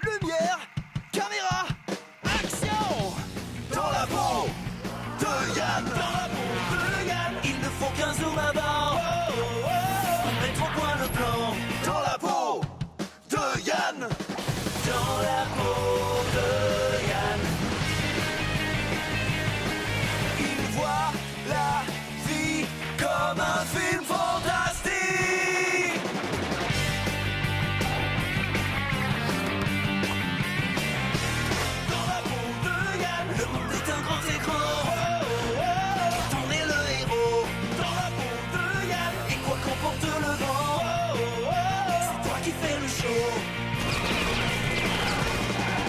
Lumière, caméra, action! Dans la peau de Yann, dans la peau de Yann, il ne faut qu'un zoom avant. Mettre au point le plan. Dans la peau de Yann, dans la peau de Yann. Il voit la vie comme un film fantastique. Dans la peau de Yann, le monde est un grand écran. T'en es le héros. Dans la peau de Yann, et quoi qu'emporte le vent, c'est toi qui fais le show.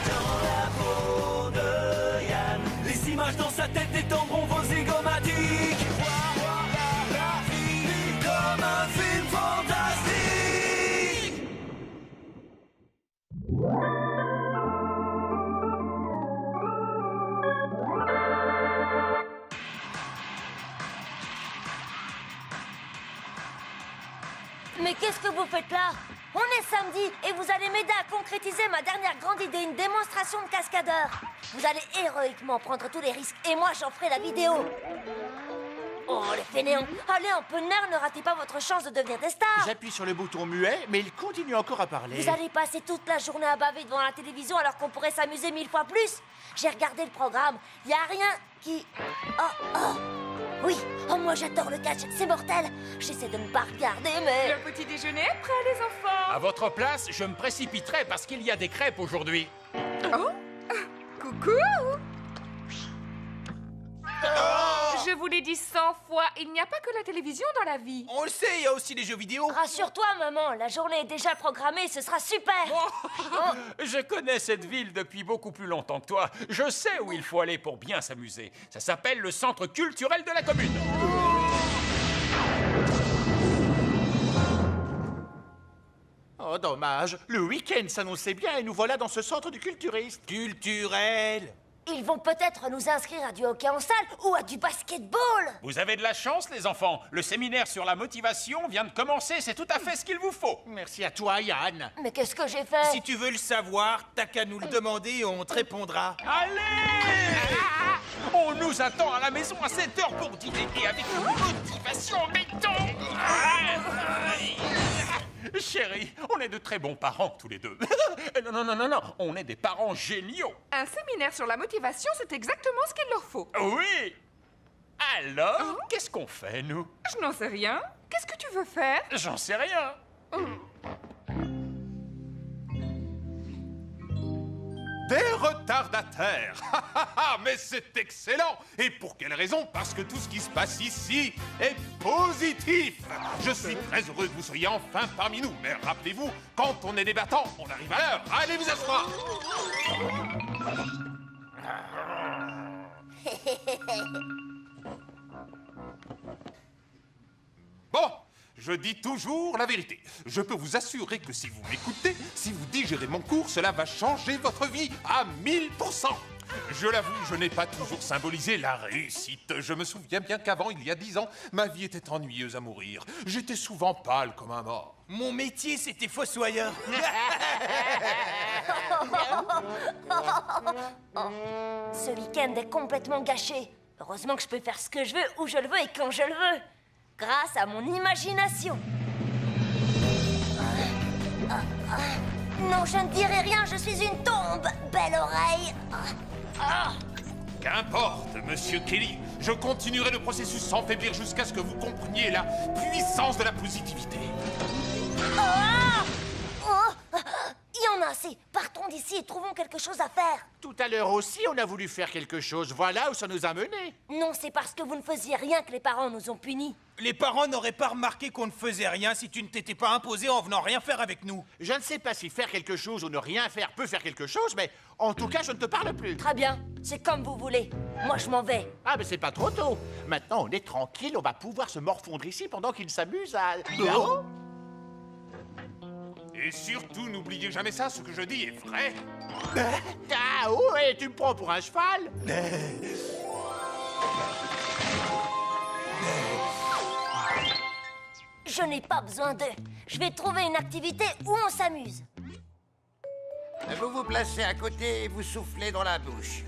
Dans la peau de Yann, les images dans sa tête détendront vos zygomatiques. Voir la vie comme un film fantastique. Mais qu'est-ce que vous faites là? On est samedi et vous allez m'aider à concrétiser ma dernière grande idée, une démonstration de cascadeur. Vous allez héroïquement prendre tous les risques et moi j'en ferai la vidéo. Oh les fainéants, allez un peu de nerf, ne ratez pas votre chance de devenir des stars. J'appuie sur le bouton muet, mais il continue encore à parler. Vous allez passer toute la journée à baver devant la télévision alors qu'on pourrait s'amuser 1000 fois plus. J'ai regardé le programme, y a rien qui... Oh. Oui, oh moi j'adore le catch, c'est mortel. J'essaie de ne pas regarder, mais... Le petit déjeuner est prêt, les enfants. À votre place, je me précipiterai parce qu'il y a des crêpes aujourd'hui. Oh, coucou. Je vous l'ai dit 100 fois, il n'y a pas que la télévision dans la vie. On le sait, il y a aussi les jeux vidéo. Rassure-toi, maman, la journée est déjà programmée, ce sera super. Je connais cette ville depuis beaucoup plus longtemps que toi. Je sais où il faut aller pour bien s'amuser. Ça s'appelle le centre culturel de la commune. Oh, dommage. Le week-end s'annonçait bien et nous voilà dans ce centre du culturiste. Culturel. Ils vont peut-être nous inscrire à du hockey en salle ou à du basketball. Vous avez de la chance, les enfants. Le séminaire sur la motivation vient de commencer. C'est tout à fait ce qu'il vous faut. Merci à toi, Yann. Mais qu'est-ce que j'ai fait? Si tu veux le savoir, t'as qu'à nous le demander et on te répondra. Allez! On nous attend à la maison à 7 heures pour dîner et avec une motivation béton. Chérie, on est de très bons parents tous les deux. Non, on est des parents géniaux. Un séminaire sur la motivation, c'est exactement ce qu'il leur faut. Oui. Alors, qu'est-ce qu'on fait, nous? Je n'en sais rien. Qu'est-ce que tu veux faire? J'en sais rien. Des retardataires. Mais c'est excellent. Et pour quelle raison? Parce que tout ce qui se passe ici est positif. Je suis très heureux que vous soyez enfin parmi nous. Mais rappelez-vous, quand on est débattant, on arrive à l'heure. Allez vous asseoir. Bon, je dis toujours la vérité. Je peux vous assurer que si vous m'écoutez, si vous digérez mon cours, cela va changer votre vie à 1000%. Je l'avoue, je n'ai pas toujours symbolisé la réussite. Je me souviens bien qu'avant, il y a 10 ans, ma vie était ennuyeuse à mourir. J'étais souvent pâle comme un mort. Mon métier, c'était fossoyeur. Ce week-end est complètement gâché. Heureusement que je peux faire ce que je veux, où je le veux et quand je le veux. Grâce à mon imagination. Non, je ne dirai rien, je suis une tombe. Belle oreille. Qu'importe, monsieur Kelly. Je continuerai le processus sans faiblir jusqu'à ce que vous compreniez la puissance de la positivité. Il y en a assez. Partons d'ici et trouvons quelque chose à faire. Tout à l'heure aussi, on a voulu faire quelque chose. Voilà où ça nous a menés. Non, c'est parce que vous ne faisiez rien que les parents nous ont punis. Les parents n'auraient pas remarqué qu'on ne faisait rien si tu ne t'étais pas imposé en venant rien faire avec nous. Je ne sais pas si faire quelque chose ou ne rien faire peut faire quelque chose, mais en tout cas, je ne te parle plus. Très bien, c'est comme vous voulez. Moi, je m'en vais. Ah, mais c'est pas trop tôt. Maintenant, on est tranquille, on va pouvoir se morfondre ici pendant qu'ils s'amusent à... Oh. Et surtout, n'oubliez jamais ça, ce que je dis est vrai. Ah, ouais, tu me prends pour un cheval? Je n'ai pas besoin d'eux. Je vais trouver une activité où on s'amuse. Vous vous placez à côté et vous soufflez dans la bouche.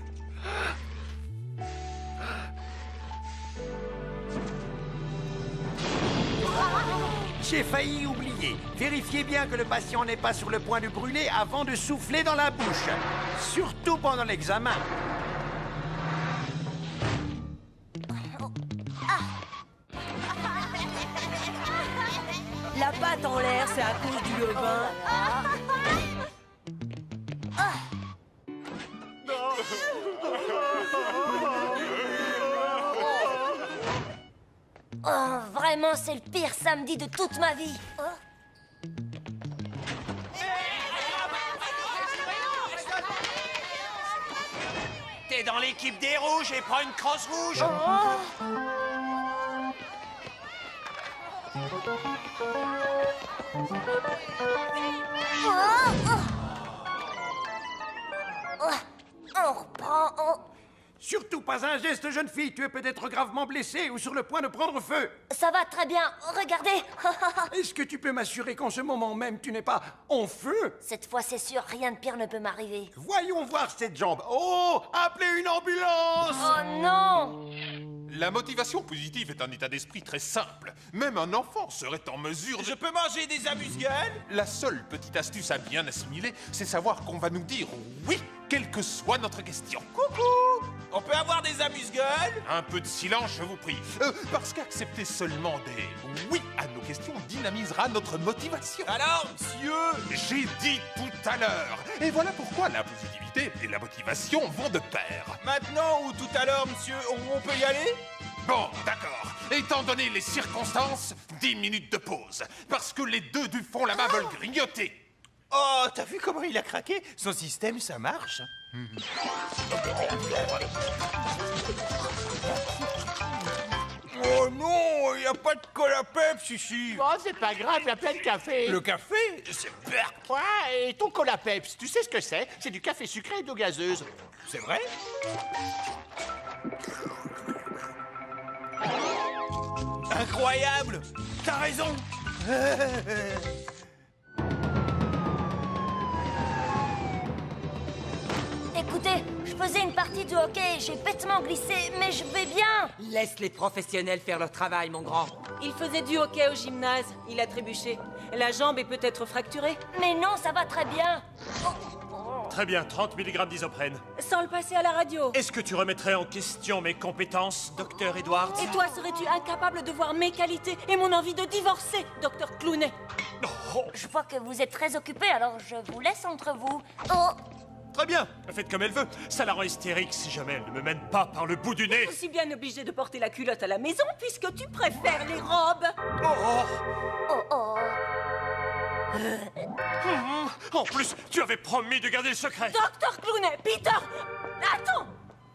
J'ai failli oublier. Vérifiez bien que le patient n'est pas sur le point de brûler avant de souffler dans la bouche. Surtout pendant l'examen. La pâte en l'air, c'est à cause du levain. Oh, vraiment, c'est le pire samedi de toute ma vie. Oh. T'es dans l'équipe des rouges et prends une crosse rouge. On reprend. Surtout pas un geste, jeune fille. Tu es peut-être gravement blessée ou sur le point de prendre feu. Ça va très bien. Regardez. Est-ce que tu peux m'assurer qu'en ce moment même, tu n'es pas en feu? Cette fois, c'est sûr, rien de pire ne peut m'arriver. Voyons voir cette jambe. Oh, appelez une ambulance! Oh non! La motivation positive est un état d'esprit très simple. Même un enfant serait en mesure de... Je peux manger des amuse-gueules? La seule petite astuce à bien assimiler, c'est savoir qu'on va nous dire oui, quelle que soit notre question. Coucou! On peut avoir des amuse-gueules? Un peu de silence, je vous prie. Parce qu'accepter seulement des oui à nos questions dynamisera notre motivation. Alors, monsieur? J'ai dit tout à l'heure. Et voilà pourquoi la positivité et la motivation vont de pair. Maintenant ou tout à l'heure, monsieur, on peut y aller? Bon, d'accord. Étant donné les circonstances, 10 minutes de pause. Parce que les deux du fond là-bas veulent grignoter. Oh, t'as vu comment il a craqué? Son système, ça marche. Oh non, il n'y a pas de cola Pepsi ici. Oh, c'est pas grave, il y a plein de café. Le café, c'est berk. Ouais, et ton cola Peps, tu sais ce que c'est? C'est du café sucré et d'eau gazeuse. C'est vrai? Incroyable! T'as raison! Écoutez, je faisais une partie de hockey et j'ai bêtement glissé, mais je vais bien. Laisse les professionnels faire leur travail, mon grand. Il faisait du hockey au gymnase. Il a trébuché. La jambe est peut-être fracturée. Mais non, ça va très bien. Très bien, 30 mg d'isoprène. Sans le passer à la radio. Est-ce que tu remettrais en question mes compétences, docteur Edwards? Et toi, serais-tu incapable de voir mes qualités et mon envie de divorcer, docteur Clooney? Oh, Je vois que vous êtes très occupé, alors je vous laisse entre vous. Oh, très bien, faites comme elle veut. Ça la rend hystérique si jamais elle ne me mène pas par le bout du nez. Aussi bien obligé de porter la culotte à la maison puisque tu préfères les robes. oh, oh. En plus, tu avais promis de garder le secret. Docteur Clooney, Peter, attends.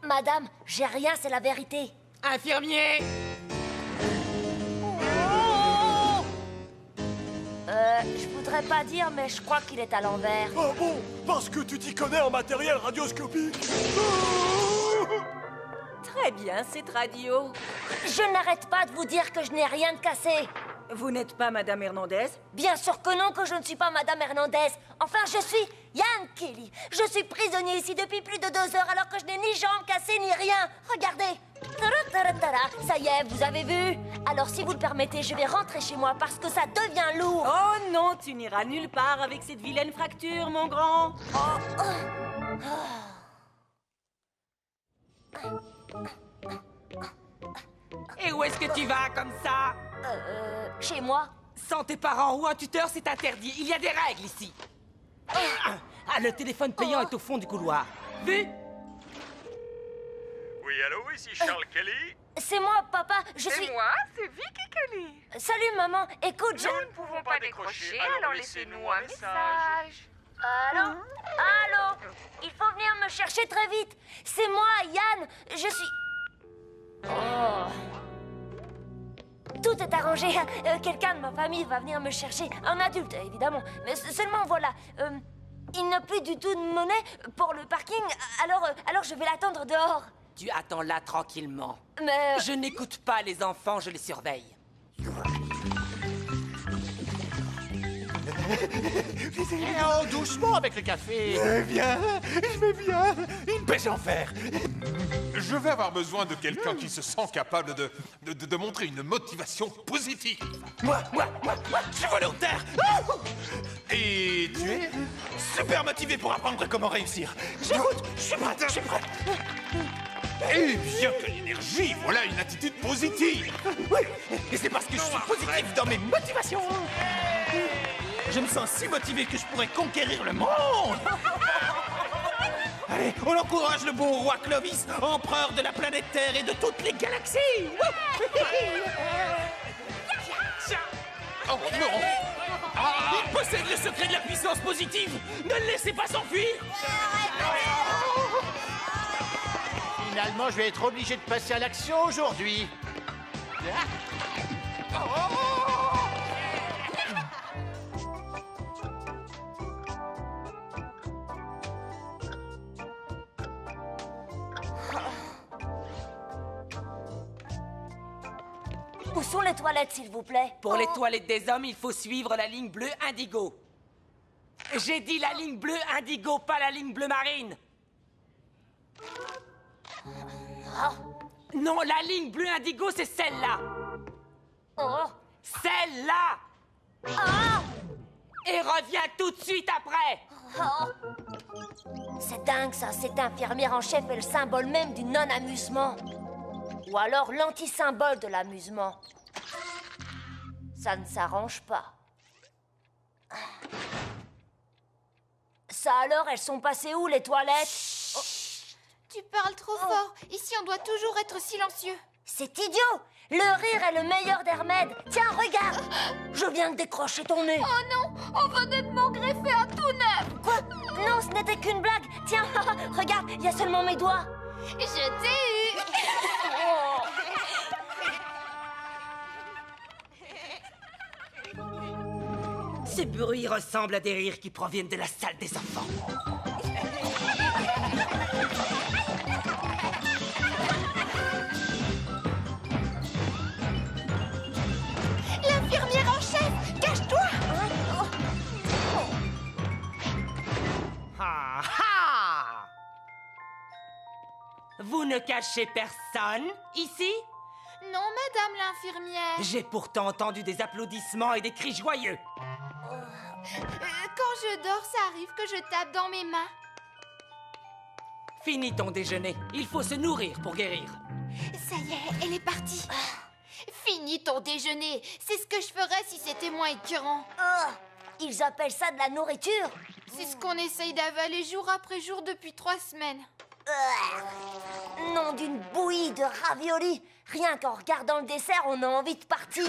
Madame, j'ai rien, c'est la vérité. Infirmier. Je voudrais pas dire, mais je crois qu'il est à l'envers. Ah bon? Parce que tu t'y connais en matériel radioscopique. Très bien, cette radio. Je n'arrête pas de vous dire que je n'ai rien de cassé. Vous n'êtes pas Madame Hernandez? Bien sûr que non, que je ne suis pas Madame Hernandez. Enfin, je suis Yann Kelly. Je suis prisonnier ici depuis plus de 2 heures alors que je n'ai ni jambes cassées ni rien. Regardez. Tara. Ça y est, vous avez vu? Alors, si vous le permettez, je vais rentrer chez moi parce que ça devient lourd. Oh non, tu n'iras nulle part avec cette vilaine fracture, mon grand. Et où est-ce que tu vas comme ça? Chez moi? Sans tes parents ou un tuteur, c'est interdit. Il y a des règles ici. Ah, le téléphone payant est au fond du couloir. Vu? Oui, allô, ici Charles Kelly. C'est moi, papa. Je suis... C'est moi, c'est Vicky Kelly. Salut, maman. Écoute, je... Nous ne pouvons pas décrocher, alors laissez-nous un message. Allô? Allô? Il faut venir me chercher très vite. C'est moi, Yann. Je suis... Oh. Tout est arrangé. Quelqu'un de ma famille va venir me chercher. Un adulte, évidemment. Mais seulement, voilà. Il n'a plus du tout de monnaie pour le parking. Alors je vais l'attendre dehors. Tu attends là tranquillement. Mais... Je n'écoute pas les enfants, je les surveille. Oh, doucement avec le café. Je vais bien. Une pêche en fer. Je vais avoir besoin de quelqu'un qui se sent capable de montrer une motivation positive. Moi, je suis volontaire. Et tu es? Super motivé pour apprendre comment réussir. J'écoute, je suis prêt. Eh bien, quelle énergie! Voilà une attitude positive! Oui, et c'est parce que je suis positif dans mes motivations. Je me sens si motivé que je pourrais conquérir le monde. Allez, on encourage le bon roi Clovis, empereur de la planète Terre et de toutes les galaxies. Oh non! Il possède le secret de la puissance positive. Ne le laissez pas s'enfuir. Finalement, je vais être obligé de passer à l'action aujourd'hui. Où sont les toilettes, s'il vous plaît? Pour les toilettes des hommes, il faut suivre la ligne bleue indigo. J'ai dit la ligne bleue indigo, pas la ligne bleue marine. Non, la ligne bleue indigo, c'est celle-là. Oh. Celle-là. Ah. Et reviens tout de suite après. Oh. C'est dingue, ça. Cette infirmière en chef est le symbole même du non-amusement. Ou alors l'anti-symbole de l'amusement. Ça ne s'arrange pas. Ça alors, elles sont passées où, les toilettes? Tu parles trop fort. Ici, on doit toujours être silencieux. C'est idiot! Le rire est le meilleur des remèdes. Tiens, regarde! Je viens de décrocher ton nez. Oh non, on venait de m'en greffer un tout neuf. Quoi? Non, ce n'était qu'une blague. Tiens, regarde, il y a seulement mes doigts. Je t'ai eu. Ces bruits ressemblent à des rires qui proviennent de la salle des enfants. L'infirmière en chef, cache-toi. Ah ah! Vous ne cachez personne ici? Non, madame l'infirmière. J'ai pourtant entendu des applaudissements et des cris joyeux. Quand je dors, ça arrive que je tape dans mes mains. Finis ton déjeuner. Il faut se nourrir pour guérir. Ça y est, elle est partie. Finis ton déjeuner. C'est ce que je ferais si c'était moins écœurant. Oh, ils appellent ça de la nourriture? C'est ce qu'on essaye d'avaler jour après jour depuis 3 semaines. Nom d'une bouillie de raviolis. Rien qu'en regardant le dessert, on a envie de partir.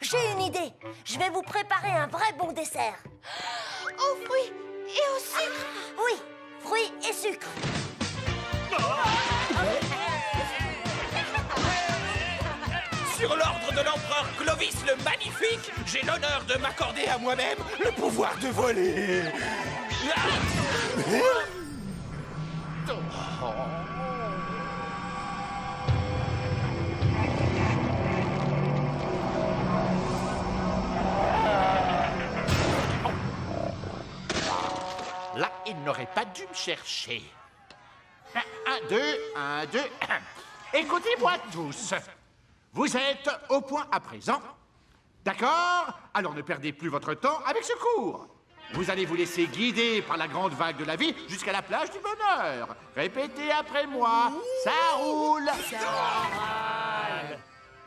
J'ai une idée. Je vais vous préparer un vrai bon dessert. Aux fruits et au sucre. Oui, fruits et sucre. Sur l'ordre de l'empereur Clovis le Magnifique, j'ai l'honneur de m'accorder à moi-même le pouvoir de voler. Là, il n'aurait pas dû me chercher. 1, 2, 1, 2. Écoutez-moi tous. Vous êtes au point à présent. D'accord? Alors ne perdez plus votre temps avec ce cours. Vous allez vous laisser guider par la grande vague de la vie jusqu'à la plage du bonheur. Répétez après moi. Ça roule.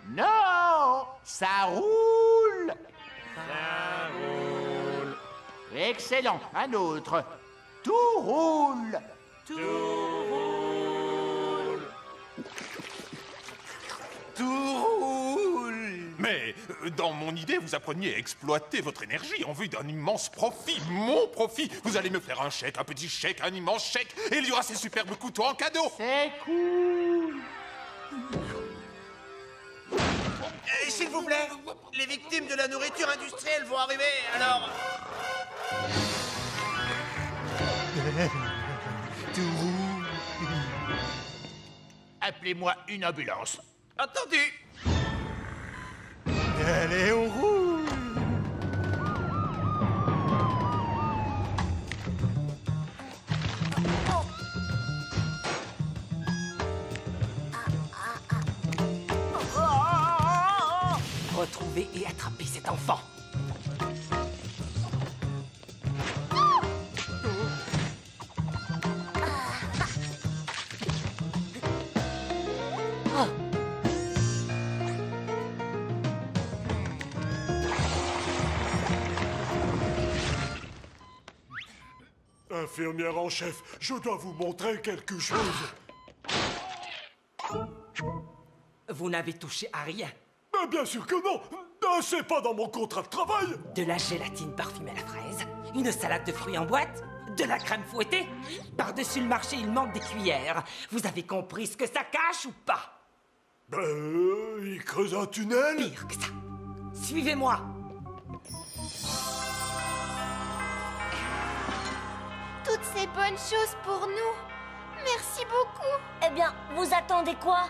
Non, ça roule. Ça roule. Excellent. Un autre. Tout roule. Tout roule. Tout roule. Mais dans mon idée, vous appreniez à exploiter votre énergie en vue d'un immense profit. Mon profit. Vous allez me faire un chèque, un petit chèque, un immense chèque. Et il y aura ces superbes couteaux en cadeau. C'est cool. S'il vous plaît, les victimes de la nourriture industrielle vont arriver, alors... Appelez-moi une ambulance. Entendu. Allez, on roule. retrouver et attraper cet enfant. Infirmière en chef, je dois vous montrer quelque chose. Vous n'avez touché à rien. Mais bien sûr que non. C'est pas dans mon contrat de travail. De la gélatine parfumée à la fraise, une salade de fruits en boîte, de la crème fouettée. Par-dessus le marché, il manque des cuillères. Vous avez compris ce que ça cache ou pas? Il creuse un tunnel. Pire que ça. Suivez-moi. Toutes ces bonnes choses pour nous. Merci beaucoup. Eh bien, vous attendez quoi?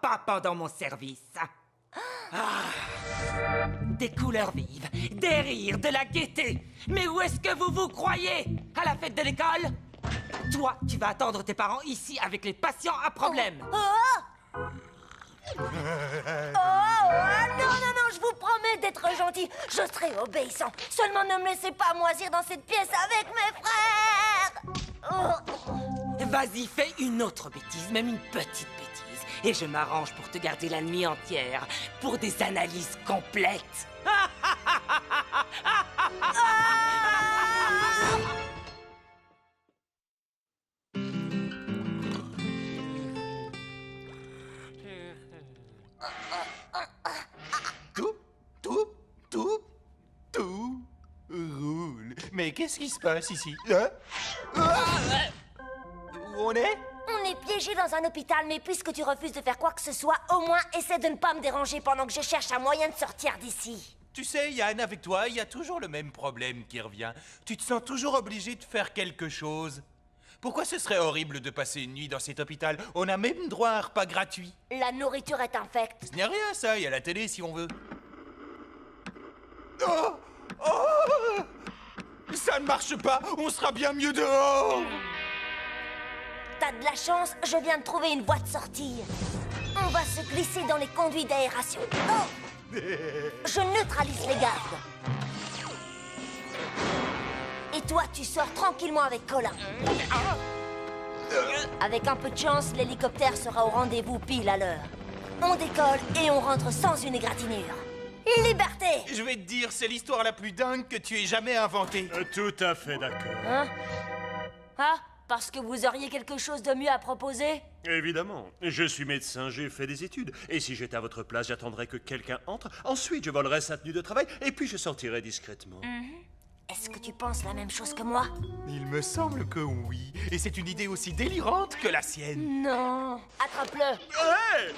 Pas pendant mon service. Des couleurs vives, des rires, de la gaieté. Mais où est-ce que vous vous croyez? À la fête de l'école? Toi, tu vas attendre tes parents ici avec les patients à problème. Non, je vous promets d'être gentil. Je serai obéissant. Seulement ne me laissez pas moisir dans cette pièce avec mes frères. Vas-y, fais une autre bêtise, même une petite bêtise. Et je m'arrange pour te garder la nuit entière, pour des analyses complètes. Tout roule. Mais qu'est-ce qui se passe ici? Où on est? On est piégé dans un hôpital, mais puisque tu refuses de faire quoi que ce soit, au moins essaie de ne pas me déranger pendant que je cherche un moyen de sortir d'ici. Tu sais, Yann, avec toi, il y a toujours le même problème qui revient. Tu te sens toujours obligé de faire quelque chose. Pourquoi ce serait horrible de passer une nuit dans cet hôpital? On a même droit à un repas gratuit. La nourriture est infecte. Ce n'est rien, ça. Il y a la télé, si on veut. Ça ne marche pas. On sera bien mieux dehors. T'as de la chance, je viens de trouver une voie de sortie. On va se glisser dans les conduits d'aération. Je neutralise les gardes. Et toi, tu sors tranquillement avec Colin. Avec un peu de chance, l'hélicoptère sera au rendez-vous pile à l'heure. On décolle et on rentre sans une égratignure. Liberté! Je vais te dire, c'est l'histoire la plus dingue que tu aies jamais inventée. Tout à fait d'accord. Hein? Ah? Parce que vous auriez quelque chose de mieux à proposer? Évidemment. Je suis médecin, j'ai fait des études. Et si j'étais à votre place, j'attendrais que quelqu'un entre. Ensuite, je volerais sa tenue de travail. Et puis, je sortirais discrètement. Est-ce que tu penses la même chose que moi? Il me semble que oui. Et c'est une idée aussi délirante que la sienne. Non. Attrape-le. Hey!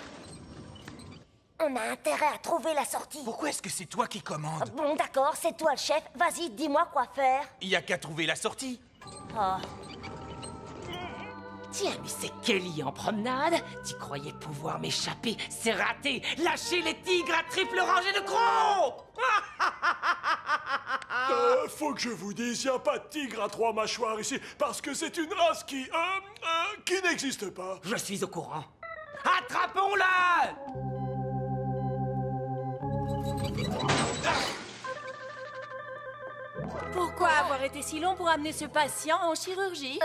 On a intérêt à trouver la sortie. Pourquoi est-ce que c'est toi qui commandes? Bon, d'accord, c'est toi le chef. Vas-y, dis-moi quoi faire. Il y a qu'à trouver la sortie. Oh. Tiens, mais c'est Kelly en promenade. Tu croyais pouvoir m'échapper? C'est raté. Lâchez les tigres à triple rangée de crocs. Faut que je vous dise, il n'y a pas de tigre à 3 mâchoires ici, parce que c'est une race qui n'existe pas. Je suis au courant. Attrapons-le! Pourquoi avoir été si long pour amener ce patient en chirurgie?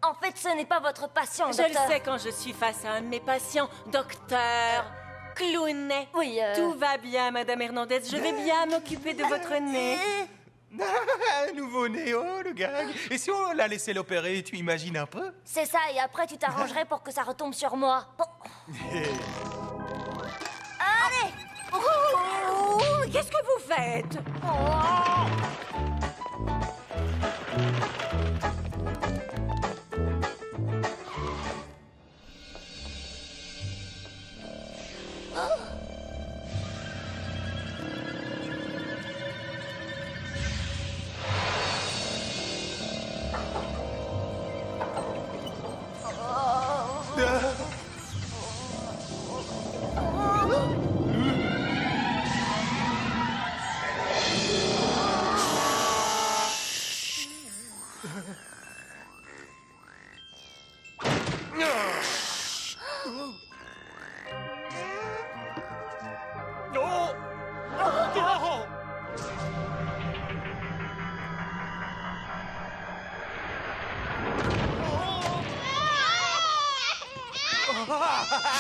En fait, ce n'est pas votre patient, Je docteur. le sais quand je suis face à un de mes patients, docteur Clooney. Oui, Tout va bien, Madame Hernandez. Je vais bien m'occuper de votre nez. Nouveau-né, oh, le gag. Et si on l'a laissé l'opérer, tu imagines un peu? C'est ça, et après tu t'arrangerais pour que ça retombe sur moi. Bon. Allez! Oh, qu'est-ce que vous faites?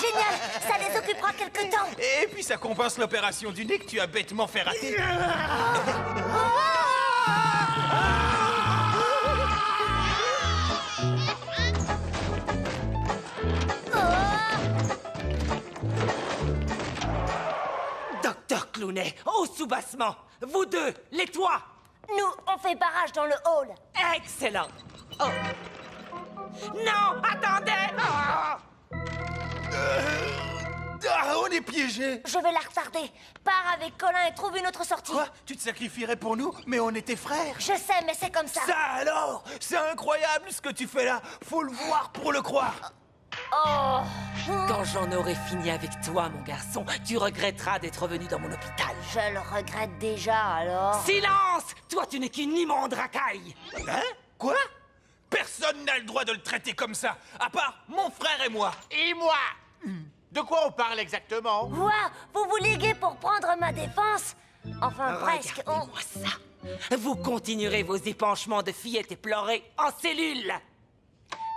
Génial, ça les occupera quelque temps. Et puis ça compense l'opération du nez que tu as bêtement fait rater. Docteur Clooney, au soubassement. Vous deux, les toits. Nous, on fait barrage dans le hall. Excellent. Oh. Non, attendez. On est piégés. Je vais la retarder. Pars avec Colin et trouve une autre sortie. Quoi? Tu te sacrifierais pour nous? Mais on était frères. Je sais, mais c'est comme ça. Ça alors? C'est incroyable ce que tu fais là. Faut le voir pour le croire. Oh. Quand j'en aurai fini avec toi, mon garçon, tu regretteras d'être venu dans mon hôpital. Je le regrette déjà, alors. Silence! Toi, tu n'es qu'une immonde racaille. Hein? Quoi? Personne n'a le droit de le traiter comme ça, à part mon frère et moi. Et moi? De quoi on parle exactement? Quoi? Vous vous liguez pour prendre ma défense? Enfin, presque. Regardez-moi ça. Vous continuerez vos épanchements de fillettes éplorées en cellule.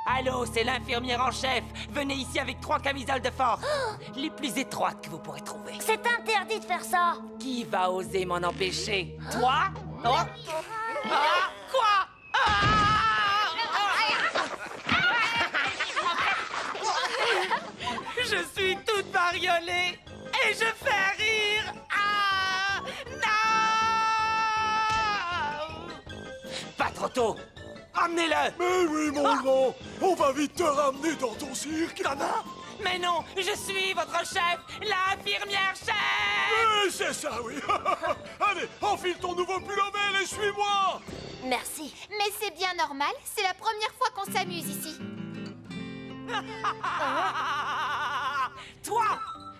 Allô, c'est l'infirmière en chef. Venez ici avec 3 camisoles de force. Les plus étroites que vous pourrez trouver. C'est interdit de faire ça. Qui va oser m'en empêcher? Toi? Oh. Ah, quoi? Je suis toute bariolée et je fais rire. Ah, non! Pas trop tôt. Emmenez-le! Mais oui, mon grand! On va vite te ramener dans ton cirque! Comment? Mais non, je suis votre chef, l'infirmière chef! Oui, c'est ça, oui! Allez, enfile ton nouveau pull-over et suis-moi! Merci. Mais c'est bien normal, c'est la première fois qu'on s'amuse ici. Toi,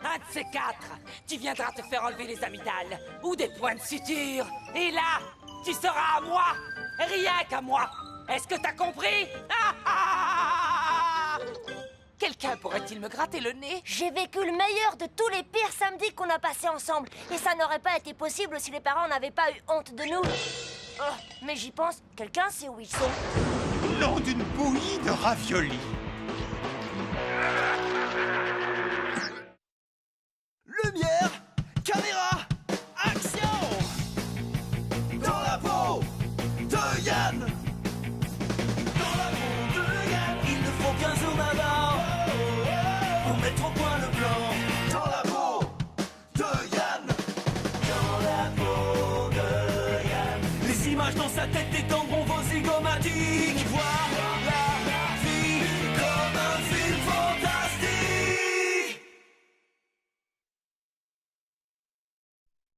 un de ces 4, tu viendras te faire enlever les amygdales ou des points de suture. Et là, tu seras à moi, rien qu'à moi. Est-ce que t'as compris? Quelqu'un pourrait-il me gratter le nez? J'ai vécu le meilleur de tous les pires samedis qu'on a passés ensemble. Et ça n'aurait pas été possible si les parents n'avaient pas eu honte de nous. Oh, mais j'y pense, quelqu'un sait où ils sont? Nom d'une bouillie de raviolis. Lumière, caméra, action! Dans la peau de Yann! Dans la peau de Yann, il ne faut qu'un zoom avant pour mettre au point le plan. Dans la